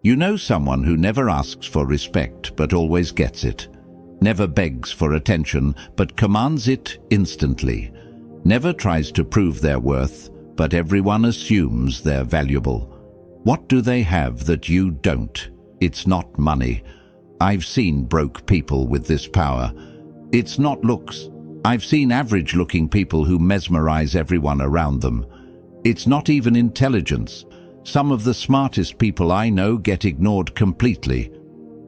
You know someone who never asks for respect but always gets it. Never begs for attention but commands it instantly. Never tries to prove their worth, but everyone assumes they're valuable. What do they have that you don't? It's not money. I've seen broke people with this power. It's not looks. I've seen average-looking people who mesmerize everyone around them. It's not even intelligence. Some of the smartest people I know get ignored completely.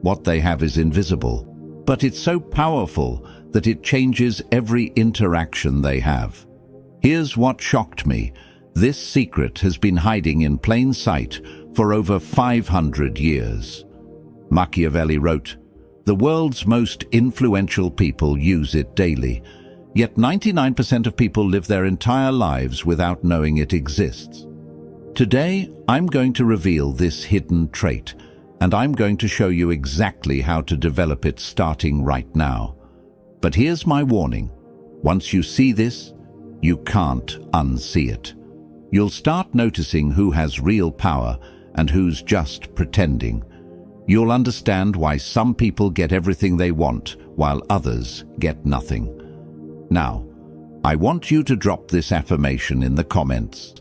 What they have is invisible, but it's so powerful that it changes every interaction they have. Here's what shocked me. This secret has been hiding in plain sight for over 500 years. Machiavelli wrote, "The world's most influential people use it daily, yet 99% of people live their entire lives without knowing it exists." Today, I'm going to reveal this hidden trait, and I'm going to show you exactly how to develop it starting right now. But here's my warning. Once you see this, you can't unsee it. You'll start noticing who has real power and who's just pretending. You'll understand why some people get everything they want while others get nothing. Now, I want you to drop this affirmation in the comments.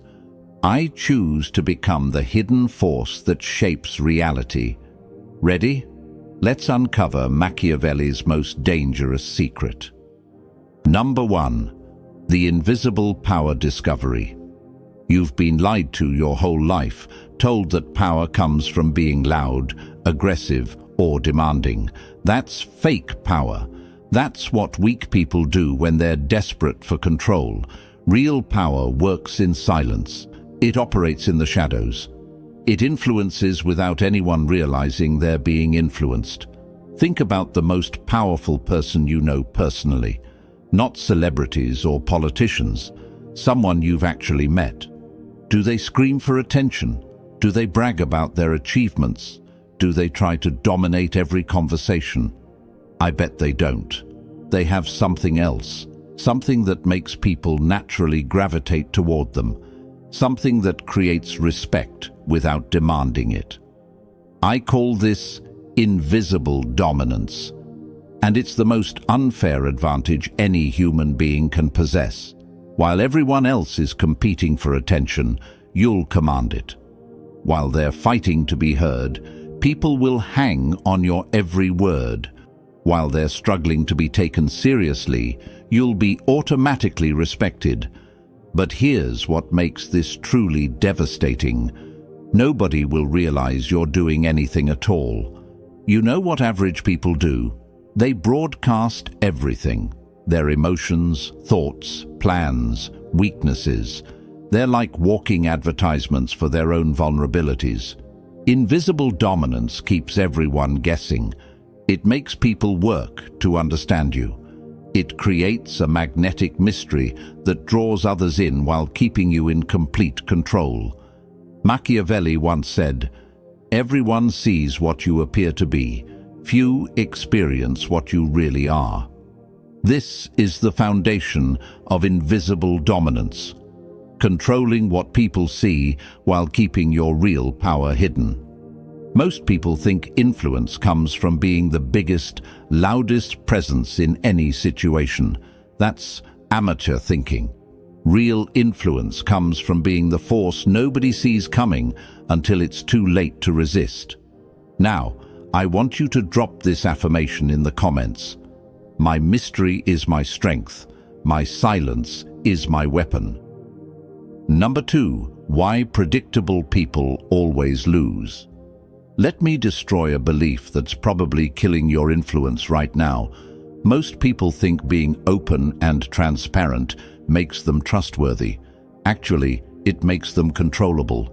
I choose to become the hidden force that shapes reality. Ready? Let's uncover Machiavelli's most dangerous secret. Number 1. The invisible power discovery. You've been lied to your whole life, told that power comes from being loud, aggressive, or demanding. That's fake power. That's what weak people do when they're desperate for control. Real power works in silence. It operates in the shadows. It influences without anyone realizing they're being influenced. Think about the most powerful person you know personally. Not celebrities or politicians. Someone you've actually met. Do they scream for attention? Do they brag about their achievements? Do they try to dominate every conversation? I bet they don't. They have something else. Something that makes people naturally gravitate toward them. Something that creates respect without demanding it. I call this invisible dominance. And it's the most unfair advantage any human being can possess. While everyone else is competing for attention, you'll command it. While they're fighting to be heard, people will hang on your every word. While they're struggling to be taken seriously, you'll be automatically respected. But here's what makes this truly devastating. Nobody will realize you're doing anything at all. You know what average people do? They broadcast everything. Their emotions, thoughts, plans, weaknesses. They're like walking advertisements for their own vulnerabilities. Invisible dominance keeps everyone guessing. It makes people work to understand you. It creates a magnetic mystery that draws others in while keeping you in complete control. Machiavelli once said, "Everyone sees what you appear to be. Few experience what you really are." This is the foundation of invisible dominance, controlling what people see while keeping your real power hidden. Most people think influence comes from being the biggest, loudest presence in any situation. That's amateur thinking. Real influence comes from being the force nobody sees coming until it's too late to resist. Now, I want you to drop this affirmation in the comments. My mystery is my strength. My silence is my weapon. Number 2, why predictable people always lose. Let me destroy a belief that's probably killing your influence right now. Most people think being open and transparent makes them trustworthy. Actually, it makes them controllable.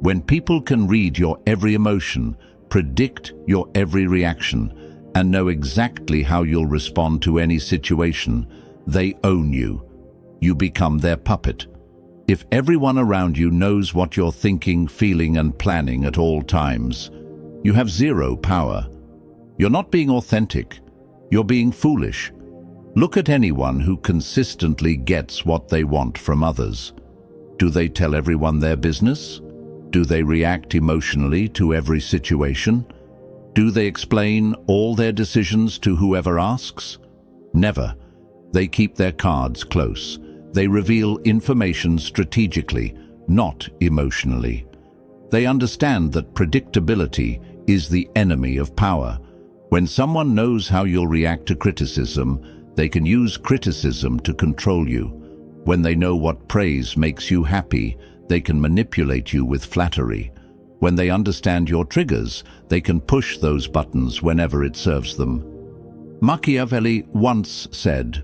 When people can read your every emotion, predict your every reaction, and know exactly how you'll respond to any situation, they own you. You become their puppet. If everyone around you knows what you're thinking, feeling, and planning at all times, you have zero power. You're not being authentic. You're being foolish. Look at anyone who consistently gets what they want from others. Do they tell everyone their business? Do they react emotionally to every situation? Do they explain all their decisions to whoever asks? Never. They keep their cards close. They reveal information strategically, not emotionally. They understand that predictability is the enemy of power. When someone knows how you'll react to criticism, they can use criticism to control you. When they know what praise makes you happy, they can manipulate you with flattery. When they understand your triggers, they can push those buttons whenever it serves them. Machiavelli once said,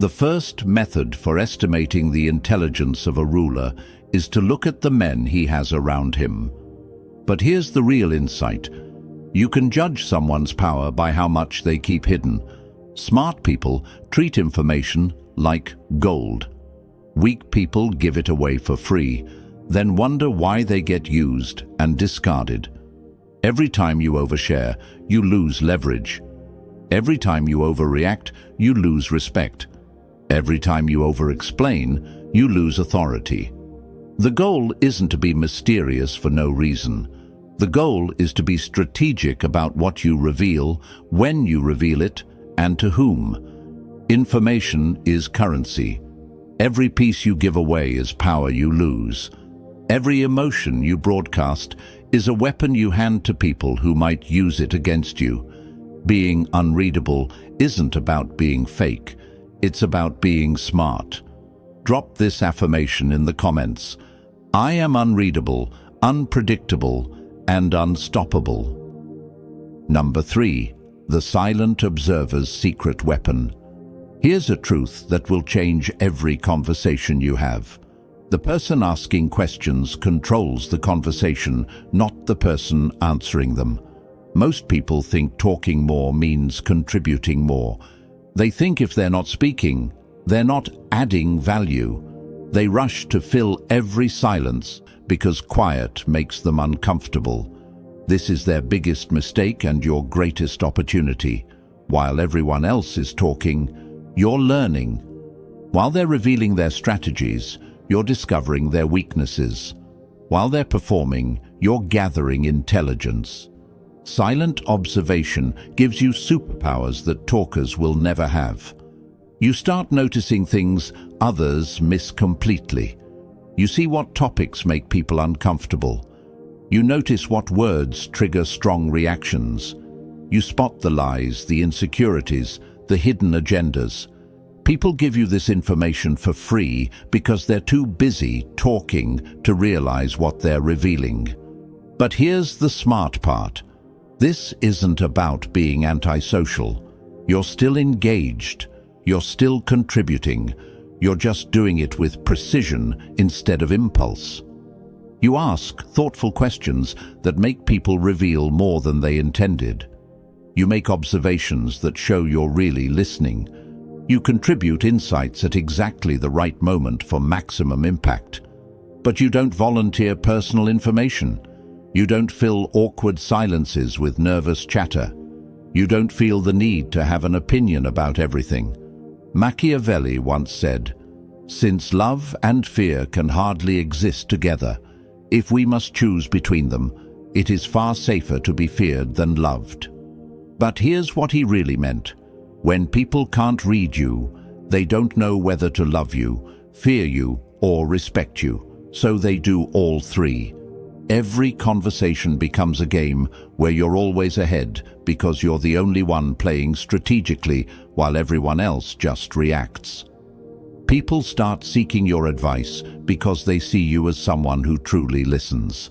"The first method for estimating the intelligence of a ruler is to look at the men he has around him." But here's the real insight. You can judge someone's power by how much they keep hidden. Smart people treat information like gold. Weak people give it away for free, then wonder why they get used and discarded. Every time you overshare, you lose leverage. Every time you overreact, you lose respect. Every time you over-explain, you lose authority. The goal isn't to be mysterious for no reason. The goal is to be strategic about what you reveal, when you reveal it, and to whom. Information is currency. Every piece you give away is power you lose. Every emotion you broadcast is a weapon you hand to people who might use it against you. Being unreadable isn't about being fake. It's about being smart. Drop this affirmation in the comments. I am unreadable, unpredictable, and unstoppable. Number 3. The silent observer's secret weapon. Here's a truth that will change every conversation you have. The person asking questions controls the conversation, not the person answering them. Most people think talking more means contributing more. They think if they're not speaking, they're not adding value. They rush to fill every silence because quiet makes them uncomfortable. This is their biggest mistake and your greatest opportunity. While everyone else is talking, you're learning. While they're revealing their strategies, you're discovering their weaknesses. While they're performing, you're gathering intelligence. Silent observation gives you superpowers that talkers will never have. You start noticing things others miss completely. You see what topics make people uncomfortable. You notice what words trigger strong reactions. You spot the lies, the insecurities, the hidden agendas. People give you this information for free because they're too busy talking to realize what they're revealing. But here's the smart part. This isn't about being antisocial. You're still engaged. You're still contributing. You're just doing it with precision instead of impulse. You ask thoughtful questions that make people reveal more than they intended. You make observations that show you're really listening. You contribute insights at exactly the right moment for maximum impact. But you don't volunteer personal information. You don't fill awkward silences with nervous chatter. You don't feel the need to have an opinion about everything. Machiavelli once said, "Since love and fear can hardly exist together, if we must choose between them, it is far safer to be feared than loved." But here's what he really meant. When people can't read you, they don't know whether to love you, fear you, or respect you, so they do all three. Every conversation becomes a game where you're always ahead because you're the only one playing strategically while everyone else just reacts. People start seeking your advice because they see you as someone who truly listens.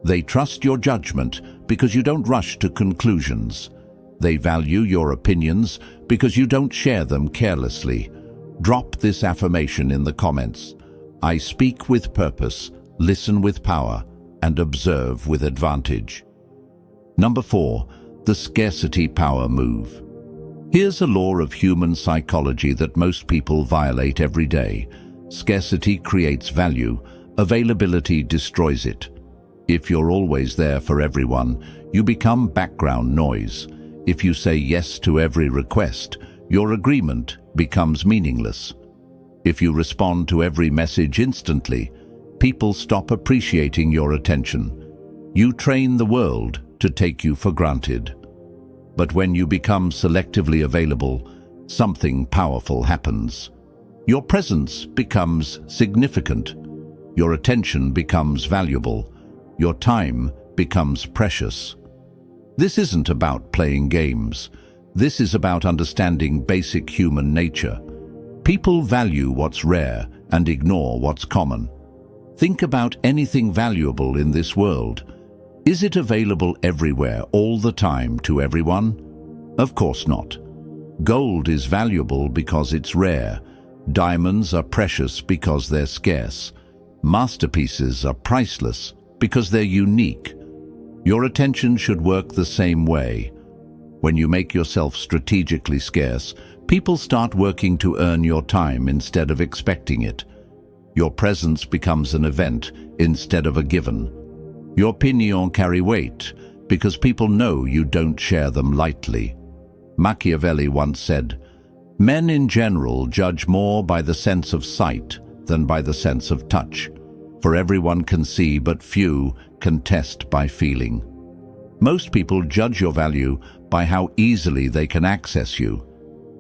They trust your judgment because you don't rush to conclusions. They value your opinions because you don't share them carelessly. Drop this affirmation in the comments. I speak with purpose, listen with power, and observe with advantage. Number 4, the scarcity power move. Here's a law of human psychology that most people violate every day. Scarcity creates value, availability destroys it. If you're always there for everyone, you become background noise. If you say yes to every request, your agreement becomes meaningless. If you respond to every message instantly, people stop appreciating your attention. You train the world to take you for granted. But when you become selectively available, something powerful happens. Your presence becomes significant. Your attention becomes valuable. Your time becomes precious. This isn't about playing games. This is about understanding basic human nature. People value what's rare and ignore what's common. Think about anything valuable in this world. Is it available everywhere, all the time, to everyone? Of course not. Gold is valuable because it's rare. Diamonds are precious because they're scarce. Masterpieces are priceless because they're unique. Your attention should work the same way. When you make yourself strategically scarce, people start working to earn your time instead of expecting it. Your presence becomes an event instead of a given. Your opinions carry weight because people know you don't share them lightly. Machiavelli once said, "Men in general judge more by the sense of sight than by the sense of touch, for everyone can see but few can test by feeling." Most people judge your value by how easily they can access you.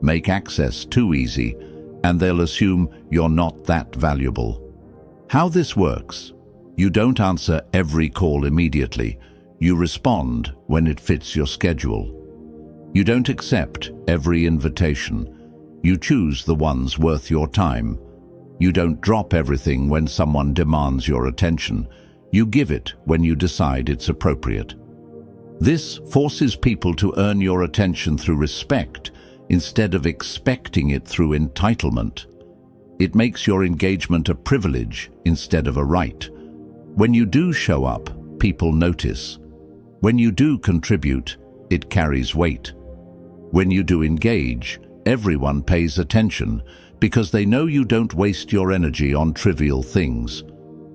Make access too easy, and they'll assume you're not that valuable. How this works: you don't answer every call immediately. You respond when it fits your schedule. You don't accept every invitation. You choose the ones worth your time. You don't drop everything when someone demands your attention. You give it when you decide it's appropriate. This forces people to earn your attention through respect instead of expecting it through entitlement. It makes your engagement a privilege instead of a right. When you do show up, people notice. When you do contribute, it carries weight. When you do engage, everyone pays attention because they know you don't waste your energy on trivial things.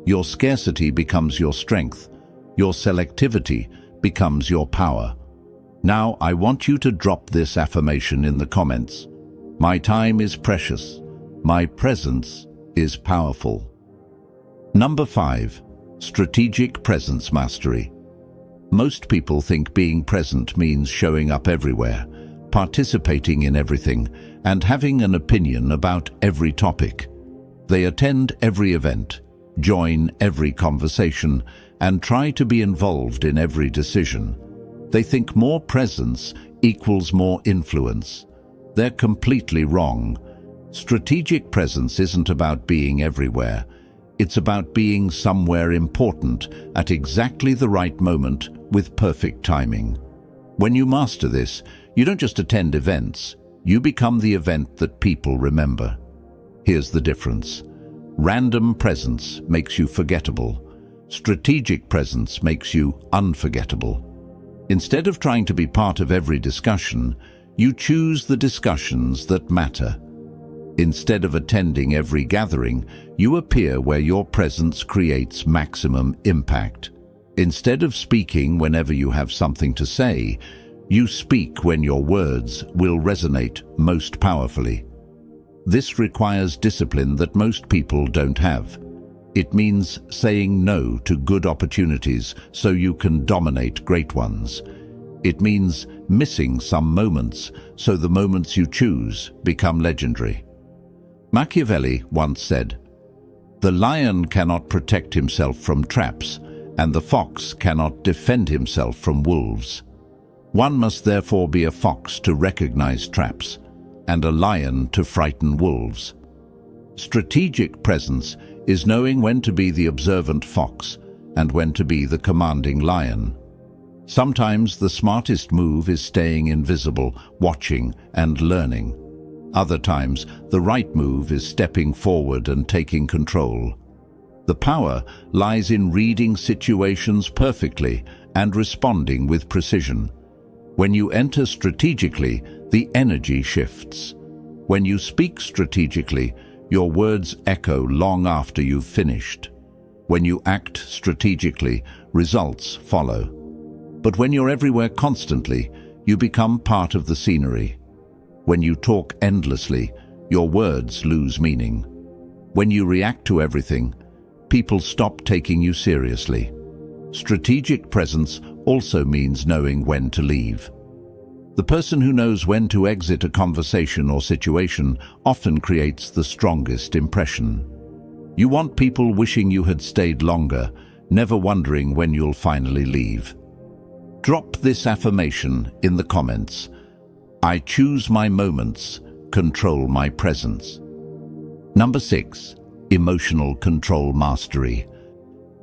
Your scarcity becomes your strength. Your selectivity becomes your power. Now, I want you to drop this affirmation in the comments. My time is precious. My presence is powerful. Number 5. Strategic presence mastery. Most people think being present means showing up everywhere, participating in everything, and having an opinion about every topic. They attend every event, join every conversation, and try to be involved in every decision. They think more presence equals more influence. They're completely wrong. Strategic presence isn't about being everywhere. It's about being somewhere important at exactly the right moment with perfect timing. When you master this, you don't just attend events, you become the event that people remember. Here's the difference. Random presence makes you forgettable. Strategic presence makes you unforgettable. Instead of trying to be part of every discussion, you choose the discussions that matter. Instead of attending every gathering, you appear where your presence creates maximum impact. Instead of speaking whenever you have something to say, you speak when your words will resonate most powerfully. This requires discipline that most people don't have. It means saying no to good opportunities so you can dominate great ones. It means missing some moments so the moments you choose become legendary. Machiavelli once said, "The lion cannot protect himself from traps, and the fox cannot defend himself from wolves. One must therefore be a fox to recognize traps, and a lion to frighten wolves." Strategic presence is knowing when to be the observant fox and when to be the commanding lion. Sometimes the smartest move is staying invisible, watching and learning. Other times, the right move is stepping forward and taking control. The power lies in reading situations perfectly and responding with precision. When you enter strategically, the energy shifts. When you speak strategically, your words echo long after you've finished. When you act strategically, results follow. But when you're everywhere constantly, you become part of the scenery. When you talk endlessly, your words lose meaning. When you react to everything, people stop taking you seriously. Strategic presence also means knowing when to leave. The person who knows when to exit a conversation or situation often creates the strongest impression. You want people wishing you had stayed longer, never wondering when you'll finally leave. Drop this affirmation in the comments. I choose my moments, control my presence. Number 6. Emotional control mastery.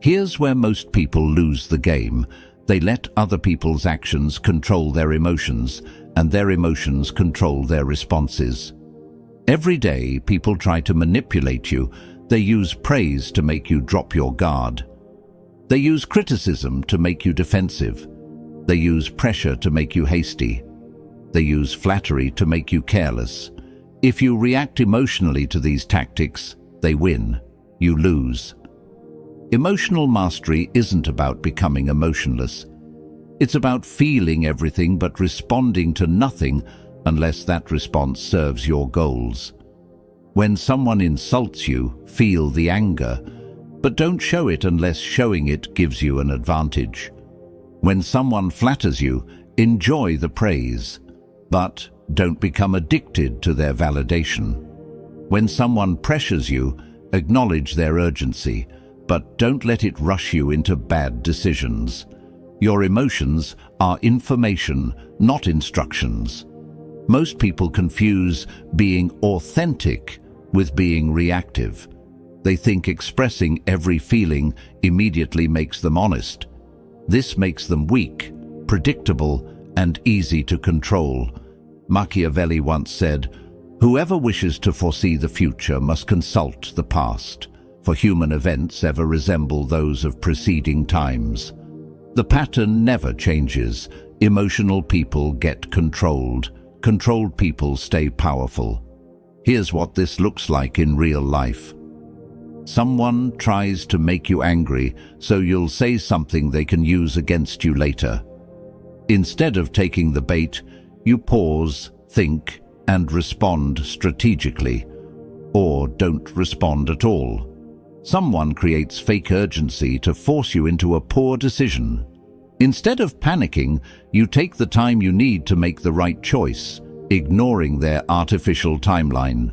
Here's where most people lose the game. They let other people's actions control their emotions, and their emotions control their responses. Every day, people try to manipulate you. They use praise to make you drop your guard. They use criticism to make you defensive. They use pressure to make you hasty. They use flattery to make you careless. If you react emotionally to these tactics, they win. You lose. Emotional mastery isn't about becoming emotionless. It's about feeling everything but responding to nothing unless that response serves your goals. When someone insults you, feel the anger, but don't show it unless showing it gives you an advantage. When someone flatters you, enjoy the praise, but don't become addicted to their validation. When someone pressures you, acknowledge their urgency, but don't let it rush you into bad decisions. Your emotions are information, not instructions. Most people confuse being authentic with being reactive. They think expressing every feeling immediately makes them honest. This makes them weak, predictable, and easy to control. Machiavelli once said, "Whoever wishes to foresee the future must consult the past, for human events ever resemble those of preceding times." The pattern never changes. Emotional people get controlled. Controlled people stay powerful. Here's what this looks like in real life. Someone tries to make you angry, so you'll say something they can use against you later. Instead of taking the bait, you pause, think, and respond strategically, or don't respond at all. Someone creates fake urgency to force you into a poor decision. Instead of panicking, you take the time you need to make the right choice, ignoring their artificial timeline.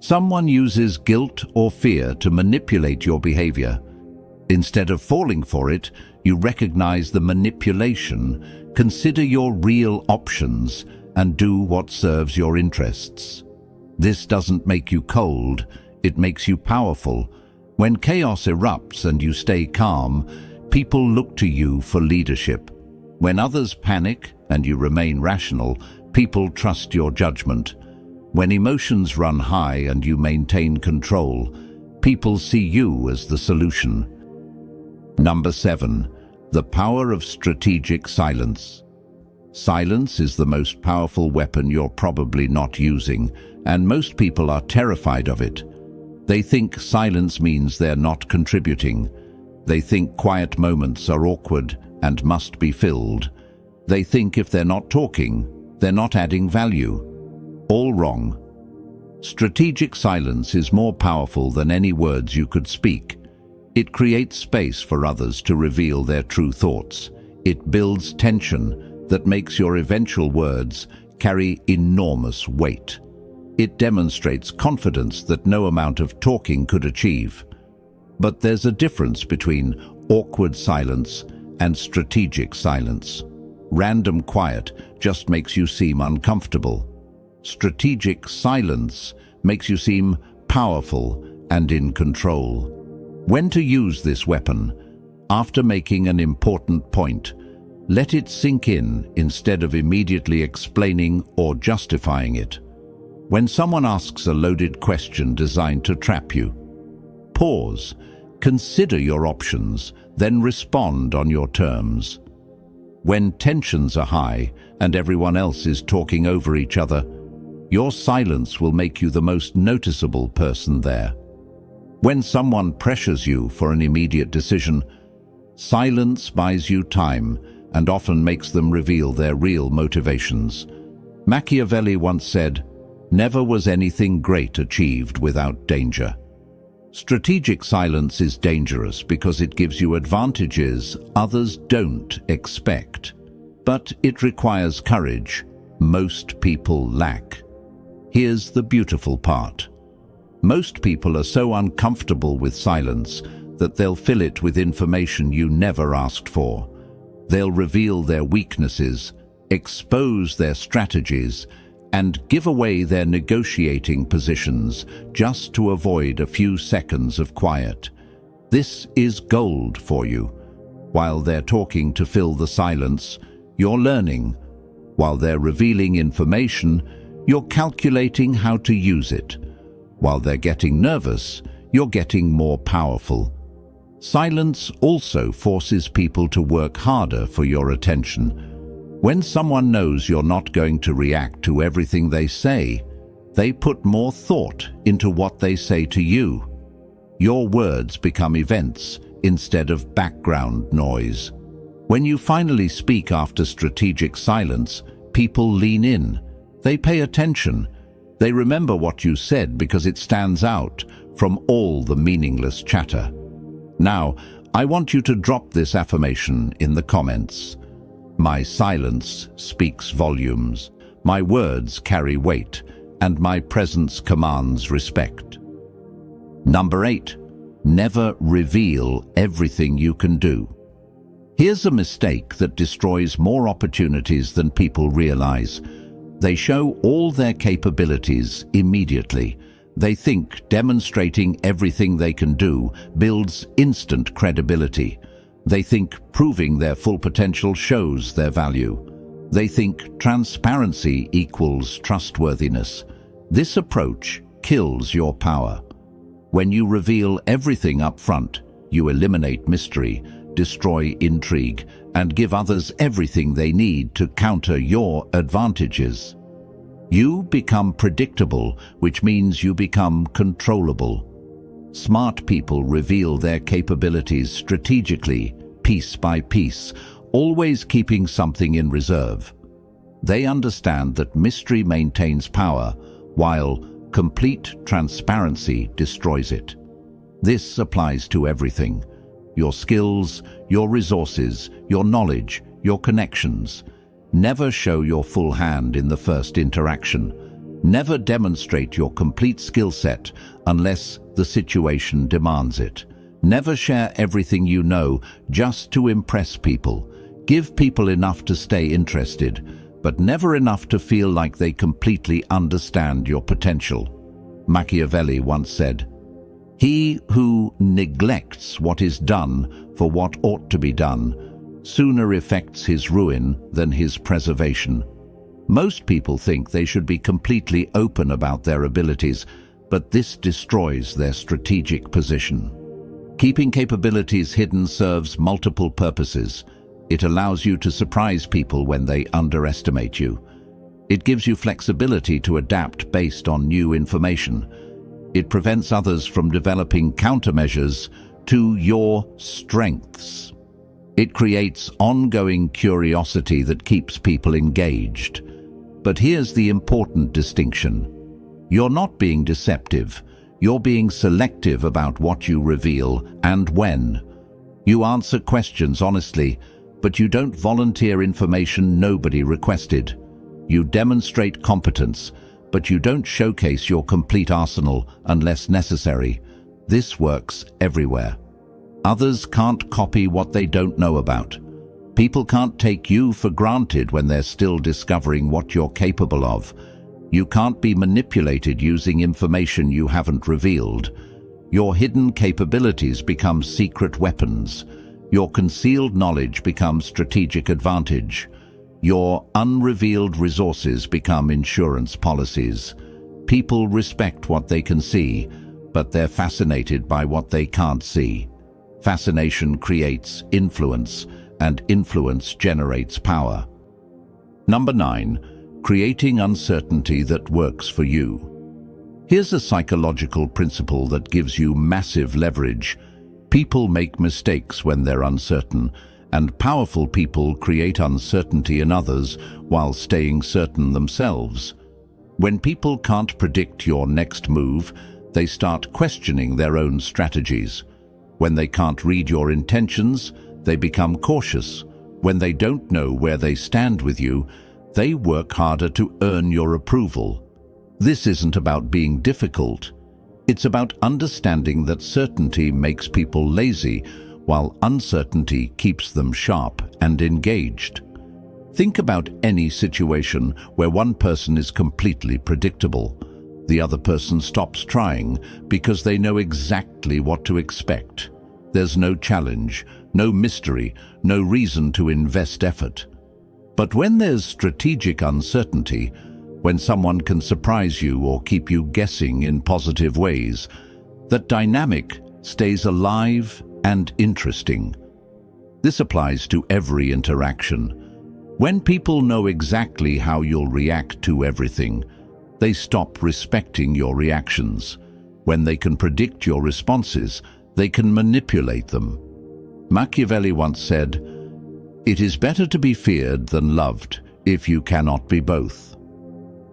Someone uses guilt or fear to manipulate your behavior. Instead of falling for it, you recognize the manipulation, consider your real options, and do what serves your interests. This doesn't make you cold, it makes you powerful. When chaos erupts and you stay calm, people look to you for leadership. When others panic and you remain rational, people trust your judgment. When emotions run high and you maintain control, people see you as the solution. Number 7. The power of strategic silence. Silence is the most powerful weapon you're probably not using, and most people are terrified of it. They think silence means they're not contributing. They think quiet moments are awkward and must be filled. They think if they're not talking, they're not adding value. All wrong. Strategic silence is more powerful than any words you could speak. It creates space for others to reveal their true thoughts. It builds tension that makes your eventual words carry enormous weight. It demonstrates confidence that no amount of talking could achieve. But there's a difference between awkward silence and strategic silence. Random quiet just makes you seem uncomfortable. Strategic silence makes you seem powerful and in control. When to use this weapon? After making an important point, let it sink in instead of immediately explaining or justifying it. When someone asks a loaded question designed to trap you, pause, consider your options, then respond on your terms. When tensions are high and everyone else is talking over each other, your silence will make you the most noticeable person there. When someone pressures you for an immediate decision, silence buys you time and often makes them reveal their real motivations. Machiavelli once said, "Never was anything great achieved without danger." Strategic silence is dangerous because it gives you advantages others don't expect. But it requires courage most people lack. Here's the beautiful part. Most people are so uncomfortable with silence that they'll fill it with information you never asked for. They'll reveal their weaknesses, expose their strategies, and give away their negotiating positions just to avoid a few seconds of quiet. This is gold for you. While they're talking to fill the silence, you're learning. While they're revealing information, you're calculating how to use it. While they're getting nervous, you're getting more powerful. Silence also forces people to work harder for your attention. When someone knows you're not going to react to everything they say, they put more thought into what they say to you. Your words become events instead of background noise. When you finally speak after strategic silence, people lean in. They pay attention. They remember what you said because it stands out from all the meaningless chatter. Now, I want you to drop this affirmation in the comments. My silence speaks volumes. My words carry weight, and my presence commands respect. Number 8, never reveal everything you can do. Here's a mistake that destroys more opportunities than people realize. They show all their capabilities immediately. They think demonstrating everything they can do builds instant credibility. They think proving their full potential shows their value. They think transparency equals trustworthiness. This approach kills your power. When you reveal everything up front, you eliminate mystery, destroy intrigue, and give others everything they need to counter your advantages. You become predictable, which means you become controllable. Smart people reveal their capabilities strategically, piece by piece, always keeping something in reserve. They understand that mystery maintains power, while complete transparency destroys it. This applies to everything: your skills, your resources, your knowledge, your connections. Never show your full hand in the first interaction. Never demonstrate your complete skill set unless the situation demands it. Never share everything you know just to impress people. Give people enough to stay interested, but never enough to feel like they completely understand your potential. Machiavelli once said, "He who neglects what is done for what ought to be done sooner effects his ruin than his preservation." Most people think they should be completely open about their abilities, but this destroys their strategic position. Keeping capabilities hidden serves multiple purposes. It allows you to surprise people when they underestimate you. It gives you flexibility to adapt based on new information. It prevents others from developing countermeasures to your strengths. It creates ongoing curiosity that keeps people engaged. But here's the important distinction. You're not being deceptive. You're being selective about what you reveal and when. You answer questions honestly, but you don't volunteer information nobody requested. You demonstrate competence, but you don't showcase your complete arsenal unless necessary. This works everywhere. Others can't copy what they don't know about. People can't take you for granted when they're still discovering what you're capable of. You can't be manipulated using information you haven't revealed. Your hidden capabilities become secret weapons. Your concealed knowledge becomes strategic advantage. Your unrevealed resources become insurance policies. People respect what they can see, but they're fascinated by what they can't see. Fascination creates influence, and influence generates power. Number 9, creating uncertainty that works for you. Here's a psychological principle that gives you massive leverage. People make mistakes when they're uncertain, and powerful people create uncertainty in others while staying certain themselves. When people can't predict your next move, They start questioning their own strategies. When they can't read your intentions, they become cautious. When they don't know where they stand with you, they work harder to earn your approval. This isn't about being difficult. It's about understanding that certainty makes people lazy, while uncertainty keeps them sharp and engaged. Think about any situation where one person is completely predictable. The other person stops trying because they know exactly what to expect. There's no challenge, no mystery, no reason to invest effort. But when there's strategic uncertainty, when someone can surprise you or keep you guessing in positive ways, that dynamic stays alive and interesting. This applies to every interaction. When people know exactly how you'll react to everything, they stop respecting your reactions. When they can predict your responses, they can manipulate them. Machiavelli once said, "It is better to be feared than loved if you cannot be both."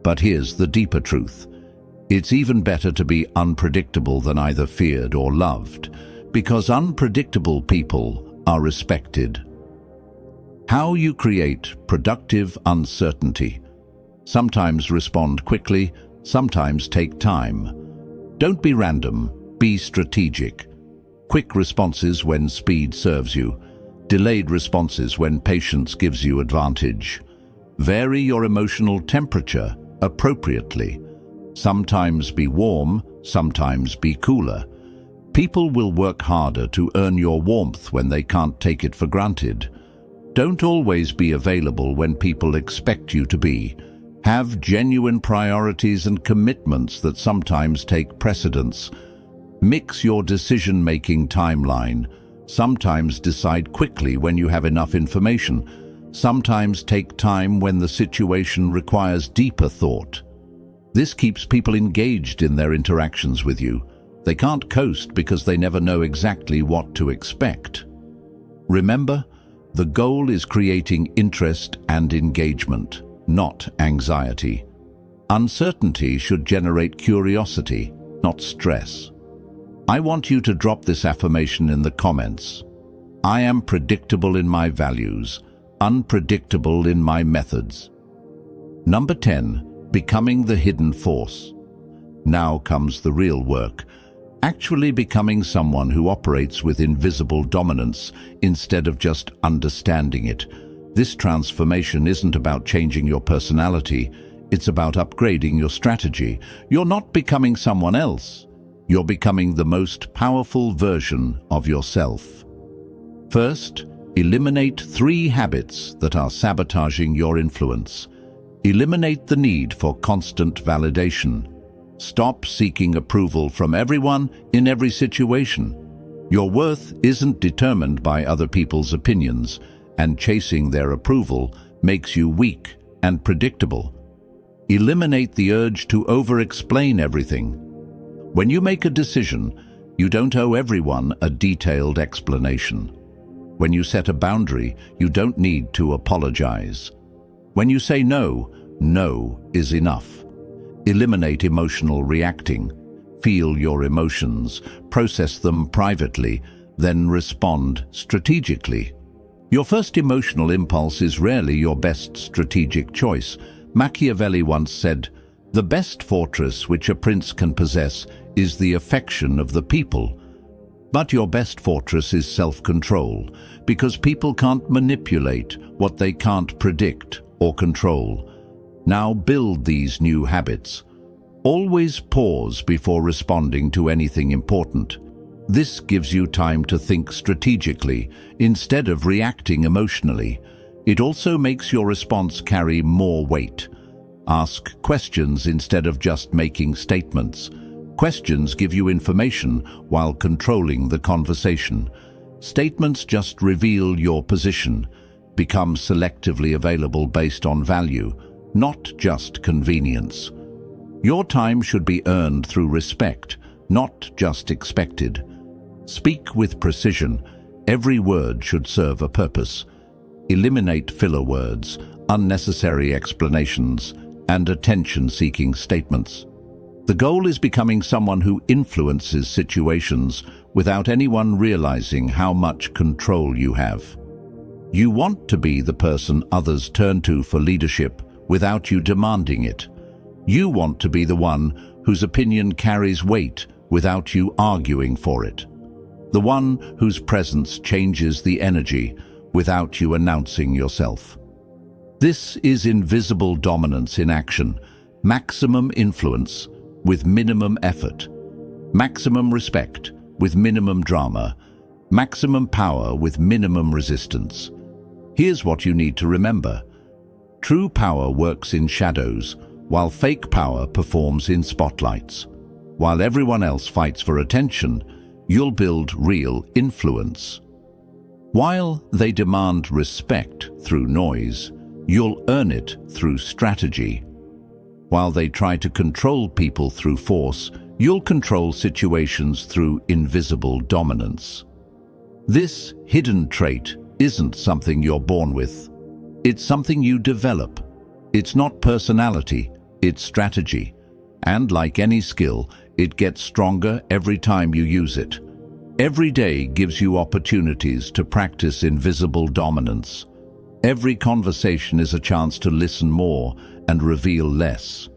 But here's the deeper truth. It's even better to be unpredictable than either feared or loved, because unpredictable people are respected. How you create productive uncertainty. Sometimes respond quickly, sometimes take time. Don't be random, be strategic. Quick responses when speed serves you. Delayed responses when patience gives you advantage. Vary your emotional temperature appropriately. Sometimes be warm, sometimes be cooler. People will work harder to earn your warmth when they can't take it for granted. Don't always be available when people expect you to be. Have genuine priorities and commitments that sometimes take precedence. Mix your decision-making timeline. Sometimes decide quickly when you have enough information. Sometimes take time when the situation requires deeper thought. This keeps people engaged in their interactions with you. They can't coast because they never know exactly what to expect. Remember, the goal is creating interest and engagement, not anxiety. Uncertainty should generate curiosity, not stress. I want you to drop this affirmation in the comments. I am predictable in my values, unpredictable in my methods. Number 10, becoming the hidden force. Now comes the real work. Actually becoming someone who operates with invisible dominance instead of just understanding it. This transformation isn't about changing your personality, it's about upgrading your strategy. You're not becoming someone else. You're becoming the most powerful version of yourself. First, eliminate 3 habits that are sabotaging your influence. Eliminate the need for constant validation. Stop seeking approval from everyone in every situation. Your worth isn't determined by other people's opinions, and chasing their approval makes you weak and predictable. Eliminate the urge to over-explain everything. When you make a decision, you don't owe everyone a detailed explanation. When you set a boundary, you don't need to apologize. When you say no, no is enough. Eliminate emotional reacting. Feel your emotions, process them privately, then respond strategically. Your first emotional impulse is rarely your best strategic choice. Machiavelli once said, "The best fortress which a prince can possess is the affection of the people." But your best fortress is self-control, because people can't manipulate what they can't predict or control. Now build these new habits. Always pause before responding to anything important. This gives you time to think strategically instead of reacting emotionally. It also makes your response carry more weight. Ask questions instead of just making statements. Questions give you information while controlling the conversation. Statements just reveal your position. Become selectively available based on value, not just convenience. Your time should be earned through respect, not just expected. Speak with precision. Every word should serve a purpose. Eliminate filler words, unnecessary explanations, and attention-seeking statements. The goal is becoming someone who influences situations without anyone realizing how much control you have. You want to be the person others turn to for leadership without you demanding it. You want to be the one whose opinion carries weight without you arguing for it. The one whose presence changes the energy without you announcing yourself. This is invisible dominance in action, maximum influence with minimum effort, maximum respect with minimum drama, maximum power with minimum resistance. Here's what you need to remember. True power works in shadows, while fake power performs in spotlights. While everyone else fights for attention, you'll build real influence. While they demand respect through noise, you'll earn it through strategy. While they try to control people through force, you'll control situations through invisible dominance. This hidden trait isn't something you're born with. It's something you develop. It's not personality, it's strategy. And like any skill, it gets stronger every time you use it. Every day gives you opportunities to practice invisible dominance. Every conversation is a chance to listen more and reveal less.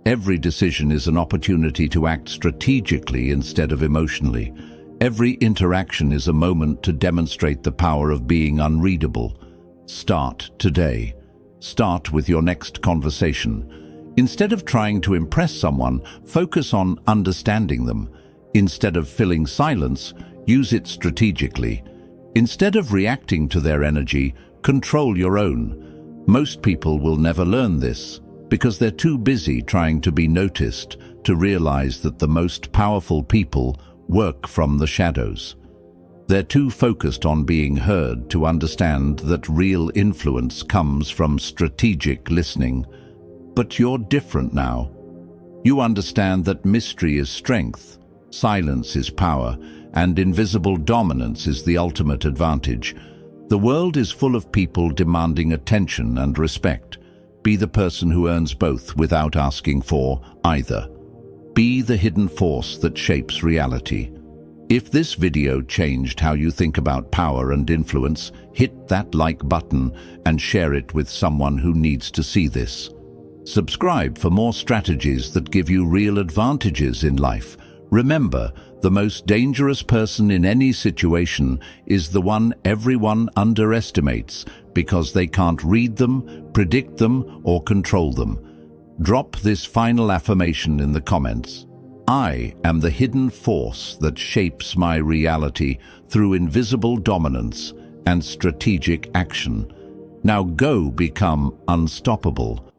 Every decision is an opportunity to act strategically instead of emotionally. Every interaction is a moment to demonstrate the power of being unreadable. Start today. Start with your next conversation. Instead of trying to impress someone, focus on understanding them. Instead of filling silence, use it strategically. Instead of reacting to their energy, control your own. Most people will never learn this because they're too busy trying to be noticed to realize that the most powerful people work from the shadows. They're too focused on being heard to understand that real influence comes from strategic listening. But you're different now. You understand that mystery is strength, silence is power, and invisible dominance is the ultimate advantage. The world is full of people demanding attention and respect. Be the person who earns both without asking for either. Be the hidden force that shapes reality. If this video changed how you think about power and influence, hit that like button and share it with someone who needs to see this. Subscribe for more strategies that give you real advantages in life. Remember, the most dangerous person in any situation is the one everyone underestimates because they can't read them, predict them, or control them. Drop this final affirmation in the comments. I am the hidden force that shapes my reality through invisible dominance and strategic action. Now go become unstoppable.